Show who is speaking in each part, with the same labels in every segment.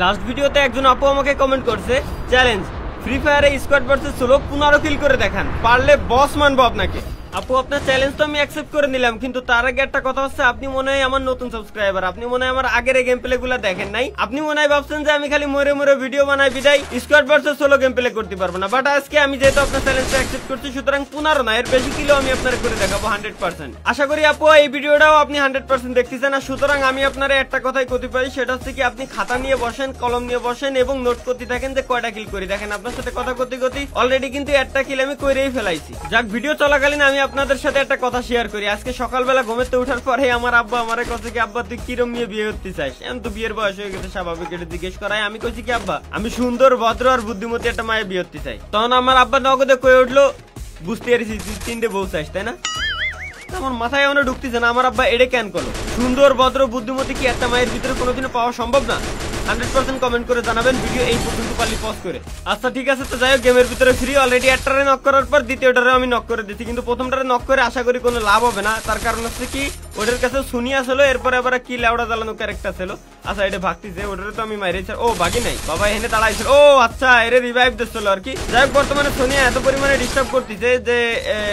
Speaker 1: Last ভিডিওতে একজন আপু আমাকে কমেন্ট করছে, চ্যালেঞ্জ ফ্রি ফায়ারে স্কোয়াড ভার্সেস সোলো 15 কিল করে দেখান, পারলে বস মানবো আপনাকে। আপু আপনার চ্যালেঞ্জ তো আমি অ্যাকসেপ্ট করে নিলাম, কিন্তু তার আগে একটা কথা হচ্ছে, আপনি মনে হয় আমার নতুন সাবস্ক্রাইবার, আপনি মনে হয় আমার আগের গেম প্লে গুলা দেখেন নাই। আপনি মনে হয় ভাবছেন যে আমি খালি মরে মরে ভিডিও বানাই বিদায় squad versus solo game play করতে পারবো না। বাট আজকে আমি যেহেতু আপনার চ্যালেঞ্জটা অ্যাকসেপ্ট করছি, সুতরাং 15 না এর বেশি কিলো আমি আপনার করে দেখাবো 100%। আশা করি আপু এই ভিডিওটাও আপনি 100% দেখতেছেন। আর সুতরাং আমি আপনার একটা কথাই করতে পারি, সেটা হচ্ছে কি আপনি খাতা নিয়ে বসেন, কলম নিয়ে বসেন এবং নোট করতে থাকেন যে কয়টা কিল করি। দেখেন আপনার সাথে কথা করতে করতে অলরেডি কিন্তু একটা কিল আমি করেই ফেলাইছি। যাক, ভিডিও চলাকালীন আমি আপনাদের সাথে একটা কথা শেয়ার করি। আজকে সকালবেলা ঘুমেতে ওঠার পরে আমার আব্বা আমারে কাছে কি, আব্বা তুই কিরম নিয়ে বিয়ে করতে চাস? এখন তো বিয়ের বয়স হয়ে গেছে, স্বাভাবিক এটা জিজ্ঞেস করাই। আমি কইছি কি আব্বা, আমি সুন্দর ভদ্র আর বুদ্ধিমতী একটা মায়ের বিয়ে করতে চাই। তখন আমার আব্বা নগদে কয়ে উঠলো, বুঝতে পারছি তুই 3টে বউ চাস তাই না? আমার মাথায় এমন ঢুকতেছে না, আমার আব্বা এডে কেন করলো? সুন্দর ভদ্র বুদ্ধিমতী কি একটা মায়ের ভিতরে কোনোদিনও পাওয়া সম্ভব না? 100% কমেন্ট করে জানাবেন, ভিডিও এই পর্যন্ত পারলে পজ করে। আচ্ছা ঠিক আছে, তো যাই হোক, গেমের ভিতরে ফ্রি অলরেডি একটারে নক করার পর দ্বিতীয়টারে আমি নক করে দিচ্ছি, কিন্তু প্রথমটারে নক করে আশা করি কোনো লাভ হবে না। তার কারণ হচ্ছে কি, ওদের কাছে শুনিয়া ছিল, এরপরে আবার কি লেওড়া জ্বালানো ক্যারেক্টার ছিল। আচ্ছা এটা ভাগতিছে, ওটারে তো আমি মাইরেছি। ও বাকি নাই বাবা, এখানে দাঁড়াইছিল। ও আচ্ছা, এর রিভাইভ দিচ্ছিল আর কি। যাই হোক, বর্তমানে সোনিয়া এত পরিমাণে ডিস্টার্ব করতেছে যে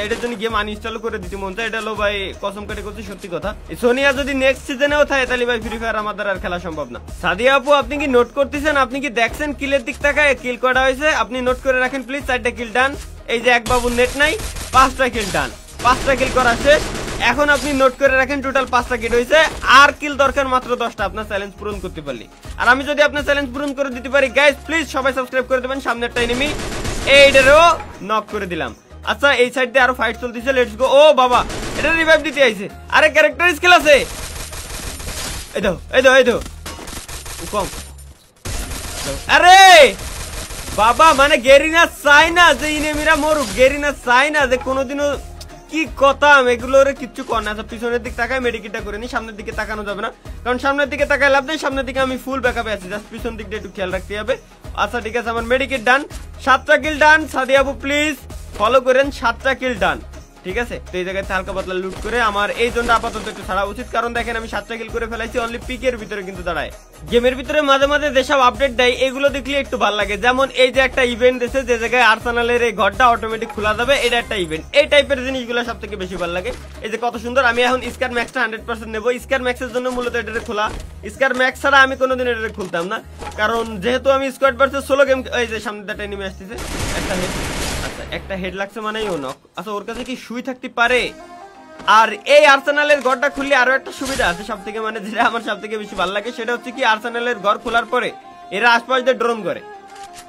Speaker 1: এটার জন্য গেম আনইনস্টল করে দিতে মন চায়। এটা হলো ভাই কসম কাটে করছি সত্যি কথা। সোনিয়া যদি নেক্সট সিজনেও থাকে তাহলে ভাই ফ্রি ফায়ার আমাদের আর খেলা সম্ভব না। সাদিয়া আপু আপনি কি নোট করতেছেন? আপনি কি দেখছেন কিলের দিক তাকায় কিল করা হয়েছে? আপনি নোট করে রাখেন প্লিজ। 4টা কিল ডান। এই যে এক বাবুর নেট নাই, 5টা কিল ডান, 5টা কিল করা শেষ। এখন আপনি নোট করে রাখেন টোটাল 5টা কিল হয়েছে, আর কিল দরকার মাত্র 10টা আপনার চ্যালেঞ্জ পূরণ করতে পারলি। আর আমি যদি আপনার চ্যালেঞ্জ পূরণ করে দিতে পারি, গাইস প্লিজ সবাই সাবস্ক্রাইব করে দেবেন। সামনেরটা এনিমি, এইটারও নক করে দিলাম। আচ্ছা এই সাইড দিয়ে আরো ফাইট চলতেছে, লেটস গো। ও বাবা, এটা রিভাইভ দিতে আইছে। আরে ক্যারেক্টার স্কিল আছে, এই দাও এই দাও এই দাও কম। আরে বাবা, মানে গেরিনা চাই না যে ইনেমিরা মরুক, গেরিনা চাই না যে কোনোদিনও, কি কথা এগুলোর কিচ্ছু কর না। আচ্ছা পিছনের দিক তাকায় মেডিকেটটা করে নি, সামনের দিকে তাকানো যাবে না, কারণ সামনের দিকে তাকায় লাভ নেই। সামনের দিকে আমি ফুল ব্যাকআপে আছি, জাস্ট পিছন দিকটা একটু খেয়াল রাখতে হবে। আচ্ছা ঠিক আছে, আমার মেডিকেট ডান, 7টা কিল ডান। সাদিয়া আপু প্লিজ ফলো করেন, 7টা কিল ডান, ঠিক আছে। তো এই জায়গায় হালকা পাতলা লুট করে আমার এই জোনটা আপাতত একটু ছাড়া উচিত, কারণ দেখেন আমি 7টা কিল করে ফেলাইছি অনলি পিকের ভিতরে কিন্তু দাঁড়ায়। গেমের ভিতরে মাঝে মাঝে যেসব আপডেট দেয় এগুলো দেখলে একটু ভালো লাগে। যেমন এই যে একটা ইভেন্ট দিয়েছে, যে জায়গায় আর্সেনালের এই ঘরটা অটোমেটিক খোলা যাবে, এটা একটা ইভেন্ট। এই টাইপের জিনিসগুলো সব থেকে বেশি ভালো লাগে। এই যে কত সুন্দর। আমি এখন স্কার ম্যাক্সটা 100% নেবো। স্কার ম্যাক্সের জন্য মূলত এটা খোলা, স্কার ম্যাক্স ছাড়া আমি কোনোদিন এটা খুলতাম না, কারণ যেহেতু আমি স্কোয়াড ভার্সেস সোলো গেম। এই যে সামনে একটা এনিমি আসতেছে, একটা হেড। আচ্ছা একটা হেড লাগছে মানেই ও নক। আচ্ছা ওর কাছে কি শুই থাকতে পারে? আর এই আর্সেনালের ঘরটা খুললে আরো একটা সুবিধা আছে সব থেকে, মানে যেটা আমার সব থেকে বেশি ভালো লাগে, সেটা হচ্ছে কি আর্সেনালের ঘর খোলার পরে এরা আশপাশ দিয়ে ড্রোন করে।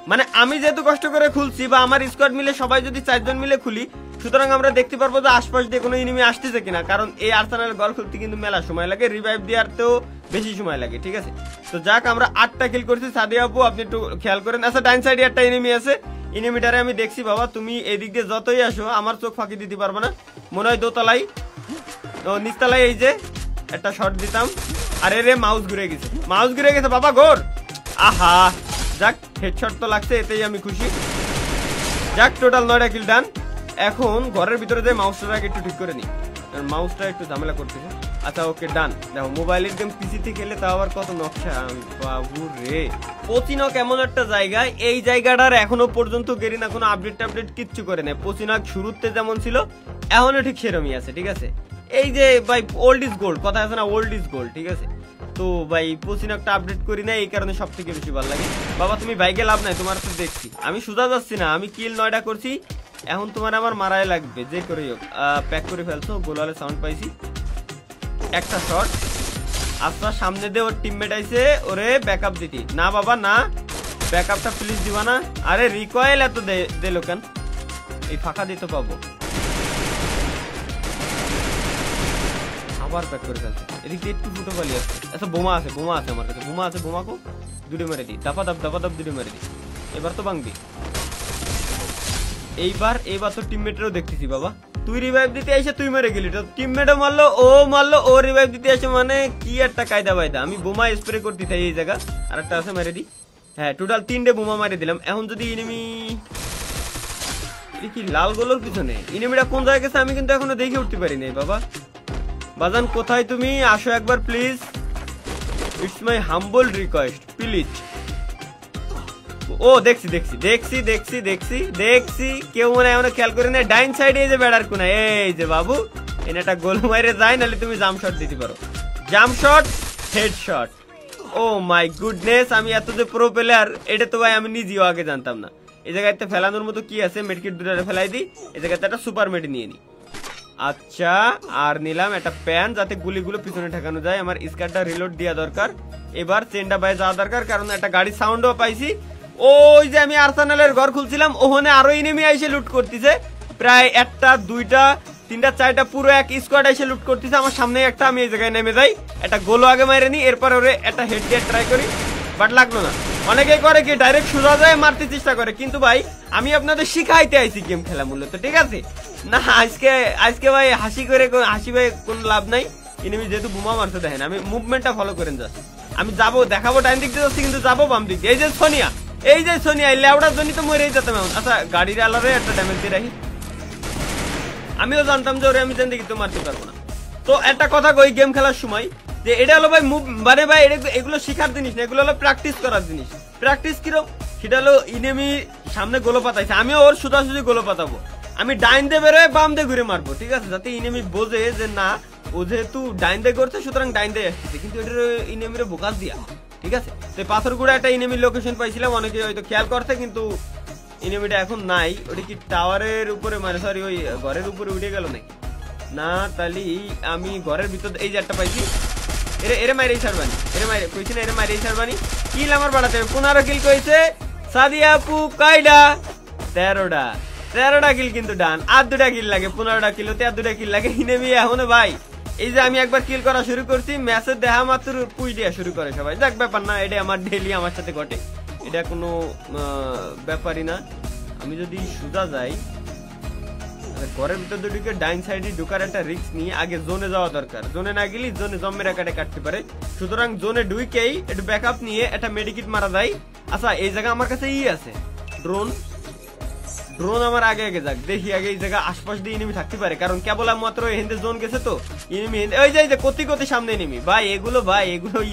Speaker 1: মানে আমি যেহেতু কষ্ট করে খুলছি, বা আমার স্কোয়াড মিলে সবাই যদি 4 জন মিলে খুলি, সুতরাং আমরা দেখতে পারবো যে আশপাশ দিয়ে কোনো এনিমি আসতেছে কিনা। কারণ এই আর্সেনালের ঘর খুলতে কিন্তু মেলা সময় লাগে, রিভাইভ দেওয়ারতেও বেশি সময় লাগে, ঠিক আছে। তো যাক, আমরা 8টা কিল করছি। সাদিয়া আপু আপনি একটু খেয়াল করেন। আচ্ছা ডাইন সাইডে একটা এনিমি আছে, এনিমিটারে আমি দেখছি। বাবা তুমি এদিক দিয়ে যতই আসো আমার চোখ ফাঁকি দিতে পারবো না। মনে হয় দোতলাই, ও নিচতলায় এই যে একটা শট দিতাম। আরে রে মাউস ঘুরে গেছে, মাউস ঘুরে গেছে বাবা গোর। আহা যাক, হেডশট তো লাগছে, এতেই আমি খুশি। যাক টোটাল 9টা কিল ডান। এখন ঘরের ভিতরে যে মাউসটাকে একটু ঠিক করে নি, মাউসটা একটু ঝামেলা করতেছে। আচ্ছা ওকে ডান। দেখো মোবাইলের গেম পিসিতে খেলে তাও আবার কত নকশা, বাবু রে। পচিনক এমন একটা জায়গা, এই জায়গাটার এখনো পর্যন্ত গেরিনা কোনো আপডেট কিচ্ছু করে নেই। পচিনক শুরুতে যেমন ছিল এখনো ঠিক সেরমই আছে, ঠিক আছে। এই যে ভাই ওল্ড ইজ গোল্ড কথা আছে না, ওল্ড ইজ গোল্ড, ঠিক আছে। তো ভাই পচিনকটা আপডেট করি না, এই কারণে সব থেকে বেশি ভালো লাগে। বাবা তুমি বাইকে লাভ নাই, তোমার তো দেখছি আমি সোজা যাচ্ছি না, আমি কিল 9টা করছি। এখন তোমার আমার মারাই লাগবে যে করেই হোক। প্যাক করে ফেলছো, গোলালে সাউন্ড পাইছি, একটা শট। আচ্ছা সামনে দিয়ে ওর টিমমেট আইছে, ওরে ব্যাকআপ দিতি না বাবা না, ব্যাকআপটা প্লিজ দিবা না। আরে রিকয়েল এত দিল কেন? এই ফাঁকা দিতে পাবো, আবার প্যাক করে ফেলছে। এদিক দিয়ে একটু ফুটো পালি আছে। আচ্ছা বোমা আছে, বোমা আছে আমার কাছে, বোমা আছে, বোমাকো দুটো মেরে দিই, দাপা দাপ দুটো মেরে দিই। এবার তো ভাঙবি, এইবার তো টিমমেটেরও দেখতেছি। বাবা তুই রিভাইভ দিতে এসে তুই মেরে গেলি, তো টিমমেটও মারলো, ও মারলো, ও রিভাইভ দিতে এসে, মানে কি একটা কায়দা বাইদা। আমি বোমা স্প্রে করতে চাই এই জায়গা, আর একটা আছে মেরে দিই। হ্যাঁ টোটাল 3টে বোমা মারি দিলাম। এখন যদি এনিমি কি লাল গোলোর পিছনে এনিমিটা কোন জায়গায় গেছে আমি কিন্তু এখনো দেখে উঠতে পারি নাই। বাবা বাজান কোথায় তুমি, আসো একবার please. It's my humble request please. ও দেখছি দেখছি দেখছি দেখছি দেখছি দেখছি কেউ মনে হয় খেয়াল করে না, ডাইন সাইডে এই যে বেড়ার কোনা, এই যে বাবু এনে একটা গোল মাইরে যায়, নাহলে তুমি জাম্প শট দিতে পারো, jump shot headshot. Oh my goodness, আমি এত যে প্রো প্লেয়ার এটা তো ভাই আমি নিজেও আগে জানতাম না। এই জায়গাতে ফেলানোর মতো কি আছে, মেডকিট দুটো ফেলাই দিই, এই জায়গাতে একটা সুপার মেড নিয়ে নি। আচ্ছা আর নিলাম একটা প্যান যাতে গুলিগুলো পিছনে ঠেকানো যায়। আমার স্কারটা রিলোড দেওয়া দরকার, এবার চেনটা বাইরে যাওয়া দরকার, কারণ একটা গাড়ির সাউন্ডও পাইছি। ওই যে আমি আর্সেনালের ঘর খুলছিলাম ওখানে আরো এনিমি এসে লুট করতেছে, প্রায় একটা দুইটা তিনটা চারটা পুরো এক স্কোয়াড এসে লুট করতেছে আমার সামনে একটা। আমি এই জায়গায় নেমে যাই, একটা গোলও আগে মাইরে নি, এরপর ওরে একটা হেড দিয়ে ট্রাই করি, বাট লাগলো না। অনেকে করে কি ডাইরেক্ট সোজা যায় মারতে চেষ্টা করে, কিন্তু ভাই আমি আপনাদের শিখাইতে আইছি গেম খেলা মূলত, ঠিক আছে না। আজকে ভাই হাসি করে হাসি ভাই কোন লাভ নাই। এনিমি যেহেতু বোমা মারতে দেখেন, আমি মুভমেন্টটা ফলো করেন যাচ্ছি, আমি যাবো দেখাবো ডাইন দিক দিয়ে যাচ্ছি কিন্তু যাবো বাম দিক দিয়ে। এই যে সোনিয়া, এই যে সোনিয়া লেউটার জন্য তো মরেই যেতাম এখন। আচ্ছা গাড়ির আলারে একটা ড্যামেজ দিয়ে রাখি, আমিও জানতাম যে ওরে আমি জানতে কিন্তু মারতে পারবো না। তো একটা কথা কই গেম খেলার সময় যে এটা হলো ভাই মুভ, মানে ভাই এগুলো শেখার জিনিস না, এগুলো হলো প্র্যাকটিস করার জিনিস। প্র্যাকটিস কিরকম, সেটা হলো ইনেমি সামনে গোলো পাতাইছে, আমিও ওর সোজাসুজি গোলো পাতাবো, আমি ডাইন দিয়ে বেরোয় বাম দিয়ে ঘুরে মারবো, ঠিক আছে, যাতে ইনেমি বোঝে যে না ও যেহেতু ডাইন দিয়ে করছে সুতরাং ডাইন দিয়ে আসতেছে, কিন্তু এটার ইনেমির বোকাস দিয়া, ঠিক আছে। তো পাথরগুড়া একটা ইনেমির লোকেশন পাইছিলাম, অনেকে হয়তো খেয়াল করছে কিন্তু ইনেমিটা এখন নাই। ওটা কি টাওয়ারের উপরে, মানে সরি ওই ঘরের উপরে উঠে গেল নাকি না, তাহলে আমি ঘরের ভিতর এই যে একটা পাইছি, এরে মাইরেই ছাড়বানি, এরে মাইরে কইছি না, এরে মাইরেই ছাড়বানি। কিল আমার বাড়াতে 15 কিল কইছে সাদিয়া আপু, কয়টা 13টা কিল, কিন্তু ডান আর 2টা কিল লাগে, 15টা কিল হতে আর 2টা কিল লাগে। ইনেমি এখন ভাই এই যে আমি একবার কিল করা শুরু করছি, ম্যাচের দেখা মাত্র পুই দেওয়া শুরু করে সবাই, যাক ব্যাপার না, এটা আমার ডেইলি আমার সাথে ঘটে, এটা কোনো ব্যাপারই না। আমি যদি সোজা যাই ঘরের ভিতর ঢুকে ডাইন সাইডে ঢুকার একটা রিস্ক নিয়ে আগে জোনে যাওয়া দরকার, জোনে না গেলে জোনে জম্মের একাটে কাটতে পারে, সুতরাং জোনে ঢুকেই একটু ব্যাকআপ নিয়ে একটা মেডিকিট মারা যায়। আচ্ছা এই জায়গা আমার কাছে আছে ড্রোন আমার আগে আগে যাক, দেখি আগে এই জায়গা আশপাশ দিয়ে এনিমি থাকতে পারে, কারণ কেবল মাত্র হেন্দে জোন গেছে তো এনিমি, ওই যে কতি সামনে এনিমি, ভাই এগুলো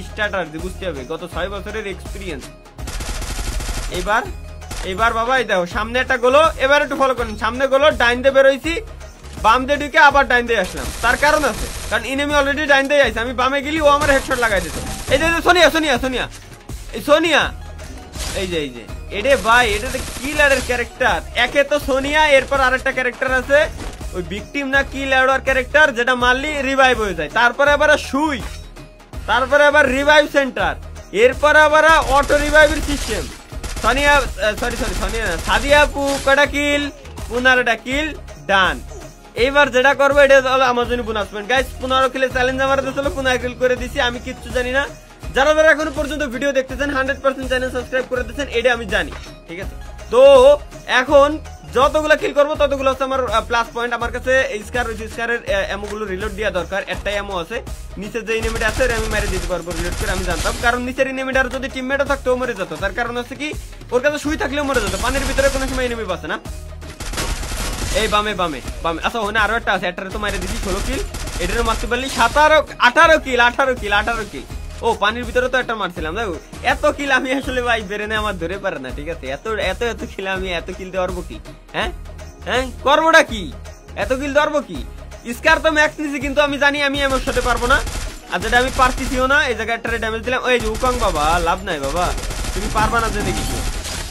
Speaker 1: স্টার্টার বুঝতে হবে, গত 6 বছরের এক্সপিরিয়েন্স। এবার বাবা এই দেখো সামনে একটা গোলো, এবার একটু ফলো করেন, সামনে গোলো, ডাইন দিয়ে বেরোইছি, বাম দিয়ে ঢুকে আবার ডাইন দিয়ে আসলাম, তার কারণ আছে, কারণ ইনেমি অলরেডি ডাইন দিয়ে আইছে, আমি বামে গেলি ও আমার হেডশট লাগাই দিত। এই যে সোনিয়া এই যে এডে ভাই, এটা তো কিলারের ক্যারেক্টার, একে তো সোনিয়া, এরপর আরেকটা ক্যারেক্টার আছে ওই ভিকটিম না কি লেডার ক্যারেক্টার, যেটা মারলি রিভাইভ হয়ে যায়, তারপরে আবার সুই, তারপরে আবার রিভাইভ সেন্টার, এরপর আবার অটো রিভাইভের সিস্টেম। সোনিয়া সাদিয়া আপু কটা কিল, 15টা কিল, ডান। এইবার যেটা করবো এটা হলো আমার জন্য বোনাস পয়েন্ট গাইস, 15 কিলের চ্যালেঞ্জ আমার দিয়েছিল, 15 কিল করে দিছি, আমি কিচ্ছু জানি না। যারা এখনো পর্যন্ত ভিডিও দেখতেছেন 100% চ্যানেল সাবস্ক্রাইব করে দিচ্ছেন, এটা আমি জানি, ঠিক আছে। তো এখন যতগুলো কিল করবো ততগুলো হচ্ছে আমার প্লাস পয়েন্ট। আমার কাছে স্কারের এমো গুলো রিলোড দেওয়া দরকার, একটাই এমো আছে, নিচের যে এনিমিটা আছে আমি মেরে দিতে পারবো রিলোড করে, আমি জানতাম, কারণ নিচের এনিমিটার যদি টিমমেটও থাকতো মরে যেত, তার কারণ হচ্ছে কি ওর কাছে সুই থাকলেও মরে যেত, পানির ভিতরে কোনো সময় এনিমি বাসে না। এই বামে বামে বামে, আচ্ছা ওখানে আরো একটা আছে, একটারে তো মারে দিছি 16 কিল, এটারও মারতে পারলি 18 কিল। ও পানির ভিতরে তো একটা মারছিলাম, দেখো এত কিল আমি আসলে ভাই বেরেনে আমার ধরে পারে না, ঠিক আছে, এত কিল আমি এত কিল দেওয়ার কি, হ্যাঁ করবোটা কি, এত কিল দেওয়ার কি। স্কার তো ম্যাক্স নিছি, কিন্তু আমি জানি আমি এমন সাথে পারবো না, আর যেটা আমি পারতেছিও না, এই জায়গায় একটা ড্যামেজ দিলাম। ওই যে উকাং বাবা লাভ নাই বাবা, তুমি পারবা না, যে দেখিছো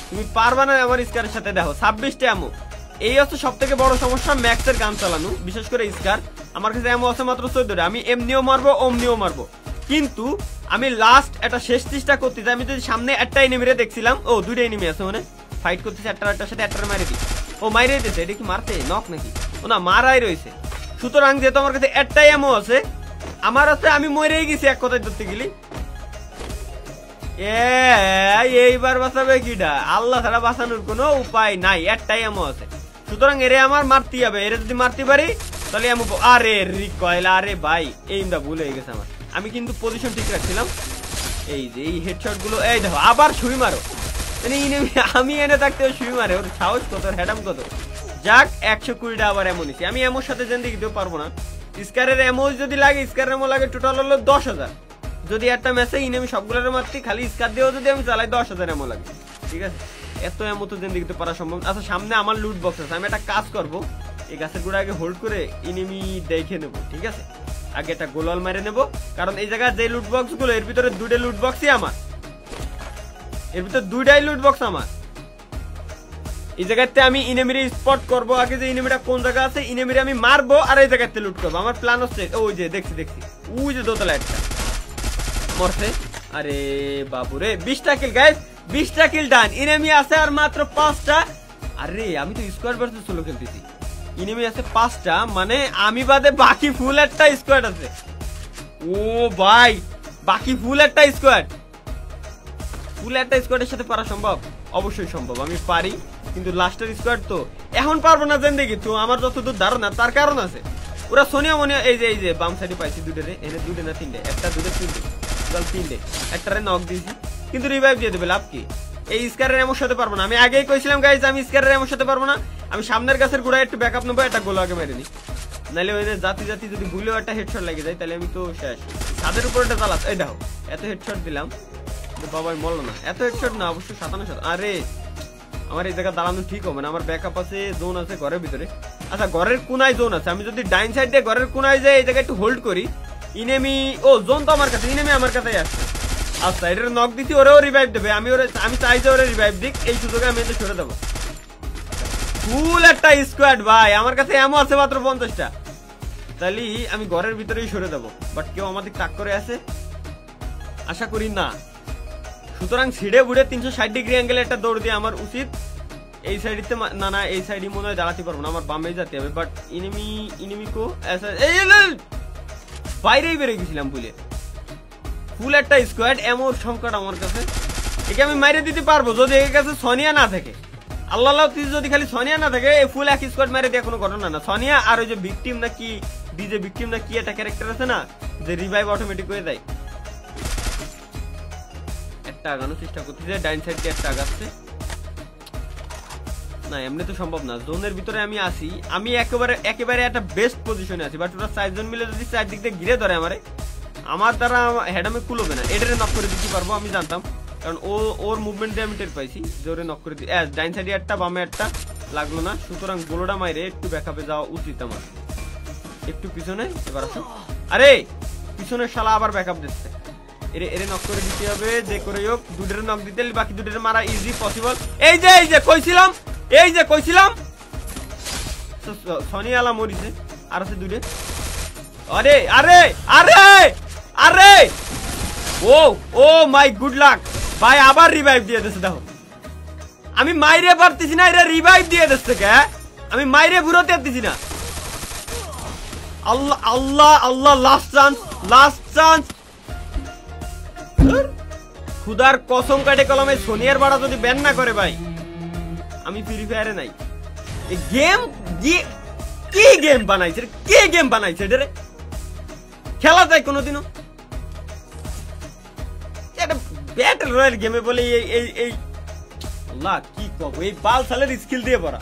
Speaker 1: তুমি পারবা না আমার স্কারের সাথে, দেখো 26টা এমো, এই হচ্ছে সব থেকে বড় সমস্যা ম্যাক্সের গান চালানো, বিশেষ করে স্কার। আমার কাছে এমন আছে মাত্র 14টা, আমি এমনিও মারবো অমনিও মারবো, কিন্তু আমি লাস্ট একটা শেষ চেষ্টা করতেছি। আমি যদি সামনে একটা এনিমিরে দেখছিলাম, ও 2টা এনিমি আছে মানে ফাইট করতেছে, একটার সাথে একটা মারে দিই, ও মাইরে দিতেছে, এটা কি মারতে নক নাকি, ও না মারাই রয়েছে। সুতরাং যেহেতু আমার কাছে একটাই এমো আছে, আমার আছে, আমি মরেই গেছি এক কথায় ধরতে গেলি। এইবার বাঁচাবে কিটা, আল্লাহ ছাড়া বাঁচানোর কোনো উপায় নাই, একটাই এমো আছে, সুতরাং এরে আমার মারতেই হবে, এরে যদি মারতে পারি তাহলে আমি, আরে রিকয়েল, আরে ভাই এইমটা ভুল হয়ে গেছে আমার, আমি কিন্তু পজিশন ঠিক রাখছিলাম। এই যে এই হেডশট গুলো, এই দেখো আবার সুই মারো, মানে আমি এনে থাকতে সুই মারে, ওর সাহস কত, হেডাম কত। যাক 120টা আবার এমন নিছি, আমি এমন সাথে জেনে দিতেও পারবো না। স্কারের এমো যদি লাগে, স্কারের এমো লাগে টোটাল হলো 10,000, যদি একটা ম্যাচে ইনেমি সবগুলোর মারতে খালি স্কার দিয়েও যদি আমি চালাই 10,000 এমো লাগে, ঠিক আছে? এত এমো তো জিন্দিগিতে পারা সম্ভব। আচ্ছা সামনে আমার লুট বক্স আছে, আমি একটা কাজ করব, এই গাছের গোড়া আগে হোল্ড করে ইনেমি দেখে নেব, ঠিক আছে? আগে একটা গোলাল মেরে নেব, কারণ এই জায়গায় যে লুট বক্স গুলো এর ভিতরে 2টা লুট বক্সই আমার, এর ভিতরে 2টাই লুট বক্স আমার। এই জায়গাতে আমি ইনেমির স্পট করব, আগে যে ইনেমিটা কোন জায়গা আছে ইনেমির আমি মারবো আর এই জায়গাতে লুট করবো। আমার প্ল্যান হচ্ছে ওই যে দেখছি ওই যে দোতলা একটা মরছে। আরে বাবুরে 20টা কিল গাইস, 20টা কিল ডান। ইনেমি আছে আর মাত্র 5টা। আরে আমি তো স্কোয়াড ভার্সেস সোলো খেলতেছি, ইনেমি আছে 5টা, মানে আমি বাদে বাকি ফুল একটা স্কোয়াড আছে। ও ভাই বাকি ফুল একটা স্কোয়াড, ফুল একটা স্কোয়াডের সাথে পারা সম্ভব? অবশ্যই সম্ভব, আমি পারি, কিন্তু লাস্টের স্কোয়াড তো এখন পারবো না। দেন দেখি তো আমার যতদূর ধারণা, তার কারণ আছে। ওরা সোনিয়া মনিয়া এই যে বাম সাইডে পাইছি 2টে, এনে 2টে না 3টে, একটা 2টে 3টে, একটারে নক দিয়েছি, কিন্তু রিভাইভ দিয়ে দেবে, লাভ কি? এই স্কারের এমন সাথে পারবো না। আমি আগেই কইছিলাম গাইজ আমি স্কারের এমন সাথে পারবো না। আমি সামনের গাছের গোড়ায় একটু ব্যাকআপ নেবো, একটা গোল আগে মেরে নি, নাহলে ওই জাতি যদি ভুলেও একটা হেডশট লেগে যায় তাহলে আমি তো শেষ। ছাদের উপর একটা চালাস, এই দেখো এত হেডশট দিলাম, বাবাই মরলো না। এত হেডশট না, অবশ্যই 57। আরে আমার এই জায়গা দাঁড়ানো ঠিক হবে না, আমার ব্যাকআপ আছে, জোন আছে ঘরের ভিতরে। আচ্ছা ঘরের কোনায় জোন আছে, আমি যদি ডাইন সাইড দিয়ে ঘরের কোনায় যাই এই জায়গায় একটু হোল্ড করি, ইনেমি ও জোন তো আমার কাছে, ইনেমি আমার কাছেই আসছে। আচ্ছা এটার নক দিচ্ছি, ওরেও রিভাইভ দেবে, আমি চাই যে ওরে রিভাইভ দিক, এই সুযোগে আমি এতে সরে দেবো। ফুল একটা স্কোয়াড ভাই, আমার কাছে এমন আছে মাত্র 50টা, তাহলে আমি ঘরের ভিতরেই সরে দেবো। বাট কেউ আমাদের টাক করে আছে আশা করি না, সুতরাং ছিড়ে বুড়ে 360 ডিগ্রি অ্যাঙ্গেলে একটা দৌড় দিয়ে আমার উচিত। এই সাইডে না এই সাইডে মনে হয় দাঁড়াতে পারবো না, আমার বামে যেতে হবে। বাট ইনিমি কো বাইরেই বেরিয়ে গেছিলাম বুঝলে। ফুল একটা স্কোয়াড, এমন সংকট আমার কাছে, একে আমি মাইরে দিতে পারবো যদি এর কাছে সোনিয়া না থাকে। আল্লাহ যদি খালি সোনিয়া না থাকে, এই ফুল এক স্কোয়াড মাইরে দেওয়া কোনো ঘটনা না। সোনিয়া আর ওই যে ভিকটিম না কি ডিজে ভিকটিম না কি একটা ক্যারেক্টার আছে না, যে রিভাইভ অটোমেটিক হয়ে যায়। একটা আগানোর চেষ্টা করতেছে, ডাইন সাইড দিয়ে একটা আগাচ্ছে না, এমনি তো সম্ভব না। জোনের ভিতরে আমি আসি, আমি একেবারে একটা বেস্ট পজিশনে আছি, বাট ওরা 4 জন মিলে যদি 4 দিক দিয়ে ঘিরে ধরে আমার দ্বারা হেডামে কুলোবে না। এটারে নক করে দিতে পারবো আমি জানতাম, কারণ ওর মুভমেন্ট দিয়ে আমি টের পাইছি যে ওরে নক করে দিই। ডাইন সাইডে একটা বামে একটা লাগলো না, সুতরাং গোলোটা মাইরে একটু ব্যাকআপে যাওয়া উচিত আমার। একটু পিছনে এবার আসো, আরে পিছনের শালা আবার ব্যাকআপ দিচ্ছে, এরে নক করে দিতে হবে যে করে হোক। 2টের নক দিতে বাকি 2টের মারা ইজি পসিবল। এই যে কইছিলাম সনি আলা মরিছে, আর আছে 2টে। আরে আরে আরে আরে ও মাই গুড লাক ভাই, আবার রিভাইভ দিয়ে দিচ্ছে। দেখো আমি মাইরে পারতেছি না, এরা রিভাইভ দিয়ে দিচ্ছে কে? আমি মাইরে ঘুরোতে পারতেছি না। আল্লাহ আল্লাহ আল্লাহ, লাস্ট চান্স। খুদার কসম কাটে কলমে সোনিয়ার বাড়া যদি ব্যান না করে ভাই, আমি ফ্রি ফায়ারে নাই। এই কি গেম বানাইছে এটা রে? খেলা যায় কোনোদিনও? এটা ব্যাটল রয়্যাল গেমে বলে এই আল্লাহ কি কব, এই বাল সালের স্কিল দিয়ে পড়া।